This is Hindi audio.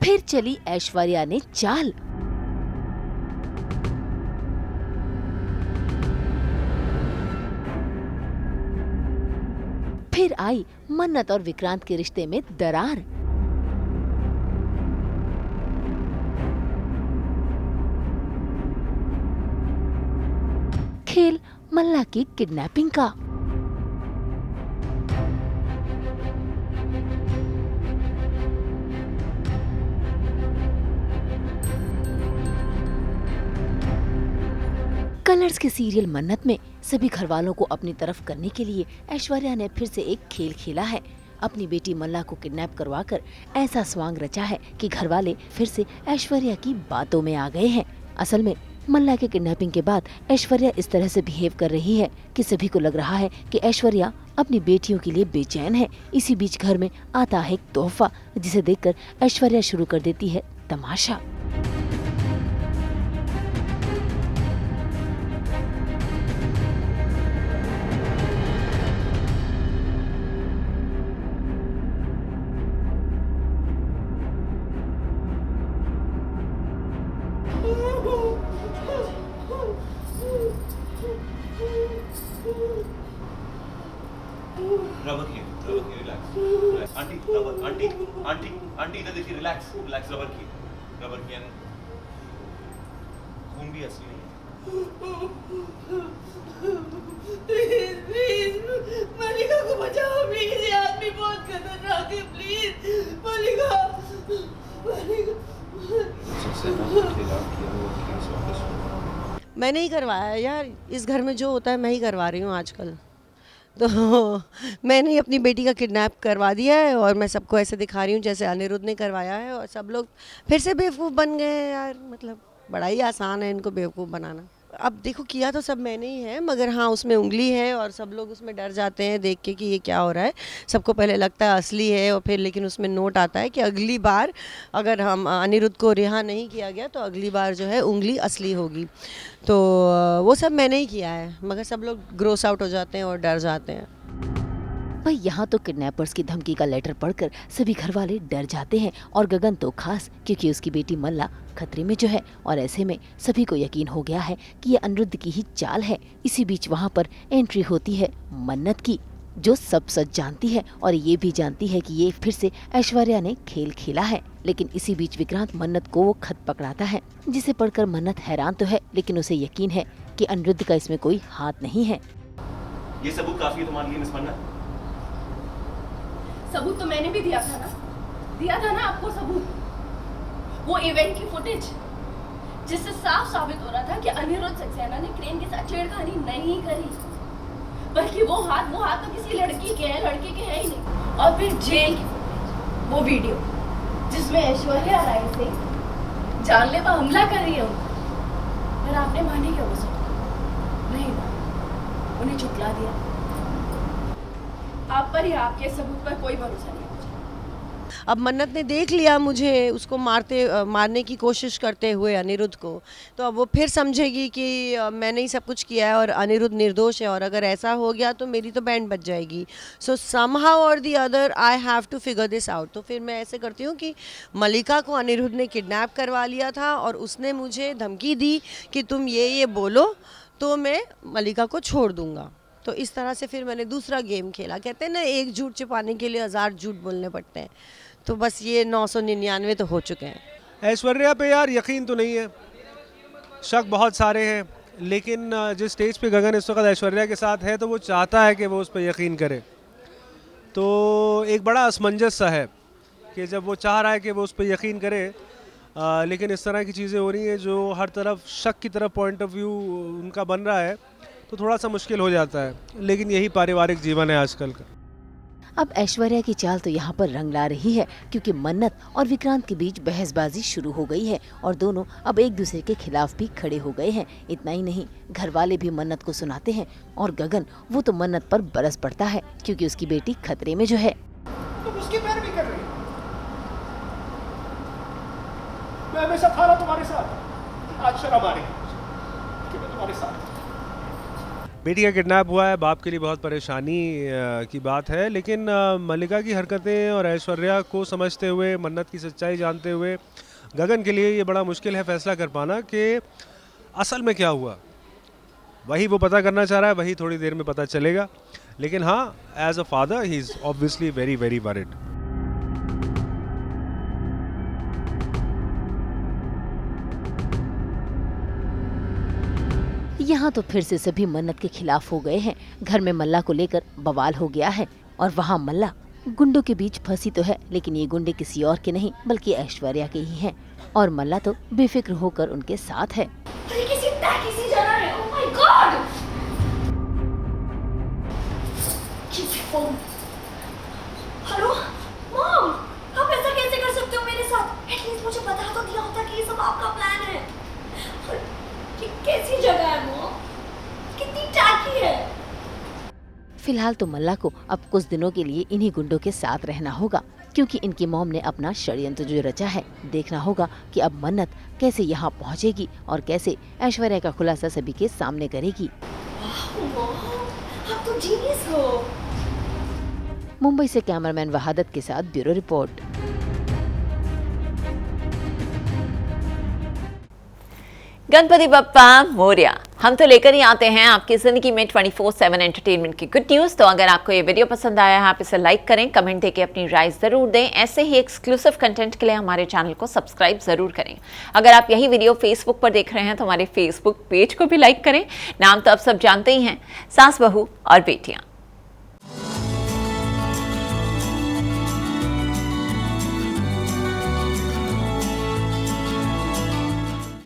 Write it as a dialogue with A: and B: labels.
A: फिर चली ऐश्वर्या ने चाल। फिर आई मन्नत और विक्रांत के रिश्ते में दरार। खेल मल्ला की किडनैपिंग का। कलर्स के सीरियल मन्नत में सभी घरवालों को अपनी तरफ करने के लिए ऐश्वर्या ने फिर से एक खेल खेला है। अपनी बेटी मल्ला को किडनैप करवाकर ऐसा स्वांग रचा है कि घरवाले फिर से ऐश्वर्या की बातों में आ गए हैं। असल में मल्ला के किडनैपिंग के बाद ऐश्वर्या इस तरह से बिहेव कर रही है कि सभी को लग रहा है कि ऐश्वर्या अपनी बेटियों के लिए बेचैन है। इसी बीच घर में आता है एक तोहफा, जिसे देखकर ऐश्वर्या शुरू कर देती है तमाशा।
B: रबर की रिलैक्स। आंटी रबर, आंटी इधर देखिए, रिलैक्स रबर की खून भी असली नहीं है।
C: प्लीज मलिका को बचाओ प्लीज, ये आदमी बहुत खतरनाक है, प्लीज मलिका। मैंने ही करवाया यार, इस घर में जो होता है मैं ही करवा रही हूँ आजकल। तो मैंने ही अपनी बेटी का किडनैप करवा दिया है और मैं सबको ऐसे दिखा रही हूँ जैसे अनिरुद्ध ने करवाया है, और सब लोग फिर से बेवकूफ़ बन गए हैं यार। मतलब बड़ा ही आसान है इनको बेवकूफ़ बनाना। अब देखो, किया तो सब मैंने ही है, मगर हाँ उसमें उंगली है और सब लोग उसमें डर जाते हैं देख के कि ये क्या हो रहा है। सबको पहले लगता है असली है, और फिर लेकिन उसमें नोट आता है कि अगली बार अगर हम अनिरुद्ध को रिहा नहीं किया गया तो अगली बार जो है उंगली असली होगी। तो वो सब मैंने ही किया है, मगर सब लोग ग्रोस आउट हो जाते हैं और डर जाते हैं।
A: भाई यहाँ तो किडनैपर्स की धमकी का लेटर पढ़कर सभी घरवाले डर जाते हैं, और गगन तो खास, क्योंकि उसकी बेटी मल्ला खतरे में जो है। और ऐसे में सभी को यकीन हो गया है कि ये अनिरुद्ध की ही चाल है। इसी बीच वहाँ पर एंट्री होती है मन्नत की, जो सब सच जानती है और ये भी जानती है कि ये फिर से ऐश्वर्या ने खेल खेला है। लेकिन इसी बीच विक्रांत मन्नत को वो खत पकड़ाता है, जिसे पढ़कर मन्नत हैरान तो है, लेकिन उसे यकीन है कि अनिरुद्ध का इसमें कोई हाथ नहीं है।
B: ये सबूत काफी है तुम्हारे लिए मिस मन्नत?
D: सबूत तो मैंने भी दिया था ना आपको सबूत। वो इवेंट की फुटेज, जिससे साफ साबित हो रहा था कि अनिरुद्ध सक्सेना ने क्रेन के साथ छेड़खानी नहीं करी, बल्कि वो हाथ तो किसी लड़की के है, लड़के के है ही नहीं। और फिर जेल की फुटेज, वो वीडियो जिसमें ऐश्वर्या राय से जानलेवा हमला कर रही है उनको, पर आपने माने क्या वो सब? नहीं माना, उन्हें झुठला दिया। आप पर या आपके सबूत पर कोई भरोसा नहीं।
C: अब मन्नत ने देख लिया मुझे उसको मारने की कोशिश करते हुए अनिरुद्ध को, तो अब वो फिर समझेगी कि मैंने ही सब कुछ किया है और अनिरुद्ध निर्दोष है, और अगर ऐसा हो गया तो मेरी तो बैंड बज जाएगी। So somehow or the other I have to figure this out. तो फिर मैं ऐसे करती हूँ कि मलिका को अनिरुद्ध ने किडनैप करवा लिया था और उसने मुझे धमकी दी कि तुम ये बोलो तो मैं मलिका को छोड़ दूँगा। तो इस तरह से फिर मैंने दूसरा गेम खेला। कहते हैं ना, एक झूठ छिपाने के लिए 1000 झूठ बोलने पड़ते हैं। तो बस ये 999 तो हो चुके हैं।
E: ऐश्वर्या पे यार यकीन तो नहीं है, शक बहुत सारे हैं, लेकिन जिस स्टेज पे गगन इस वक्त ऐश्वर्या के साथ है तो वो चाहता है कि वो उस पर यकीन करे। तो एक बड़ा असमंजस सा है कि जब वो चाह रहा है कि वो उस पर यकीन करे, लेकिन इस तरह की चीज़ें हो रही हैं जो हर तरफ शक की तरफ पॉइंट ऑफ व्यू उनका बन रहा है, तो थोड़ा सा मुश्किल हो जाता है। लेकिन यही पारिवारिक जीवन है आजकल का।
A: अब ऐश्वर्या की चाल तो यहाँ पर रंग ला रही है, क्योंकि मन्नत और विक्रांत के बीच बहसबाजी शुरू हो गई है और दोनों अब एक दूसरे के खिलाफ भी खड़े हो गए हैं। इतना ही नहीं, घर वाले भी मन्नत को सुनाते हैं, और गगन वो तो मन्नत पर बरस पड़ता है, क्योंकि उसकी बेटी खतरे में जो है।
F: तुम उसकी पैरवी कर रही हो। मैं हमेशा था तुम्हारे साथ, आज शर्म आ रही है कि मैं तुम्हारे साथ।
E: बेटी का किडनैप हुआ है, बाप के लिए बहुत परेशानी की बात है, लेकिन मल्लिका की हरकतें और ऐश्वर्या को समझते हुए, मन्नत की सच्चाई जानते हुए गगन के लिए ये बड़ा मुश्किल है फैसला कर पाना कि असल में क्या हुआ। वही वो पता करना चाह रहा है, वही थोड़ी देर में पता चलेगा। लेकिन हाँ, as a father he is obviously very very worried.
A: यहाँ तो फिर से सभी मन्नत के खिलाफ हो गए हैं। घर में मल्ला को लेकर बवाल हो गया है और वहाँ मल्ला गुंडों के बीच फंसी तो है, लेकिन ये गुंडे किसी और के नहीं बल्कि ऐश्वर्या के ही हैं और मल्ला तो बेफिक्र होकर उनके साथ है।
D: अरे किसी जगह है। Oh my God! Hello mom, आप ऐसा कैसे कर सकते हो मेरे साथ? एटलीस्ट मुझे बता तो दिया होता कि ये सब आपका प्लान है। ये कैसी जगह है मॉम? कितनी टैकी है।
A: फिलहाल तो मल्ला को अब कुछ दिनों के लिए इन्हीं गुंडों के साथ रहना होगा, क्योंकि इनकी मॉम ने अपना षड्यंत्र जो रचा है। देखना होगा कि अब मन्नत कैसे यहाँ पहुँचेगी और कैसे ऐश्वर्या का खुलासा सभी के सामने करेगी।
D: आप तो जीनियस हो।
A: मुंबई से कैमरामैन वहादत के साथ ब्यूरो रिपोर्ट।
G: गणपति बप्पा मोरया। हम तो लेकर ही आते हैं आपकी जिंदगी में 24/7 एंटरटेनमेंट की गुड न्यूज। तो अगर आपको ये वीडियो पसंद आया है, आप इसे लाइक करें, कमेंट देके अपनी राय जरूर दें। ऐसे ही एक्सक्लूसिव कंटेंट के लिए हमारे चैनल को सब्सक्राइब जरूर करें। अगर आप यही वीडियो फेसबुक पर देख रहे हैं तो हमारे फेसबुक पेज को भी लाइक करें। नाम तो आप सब जानते ही हैं, सास बहू और बेटियां।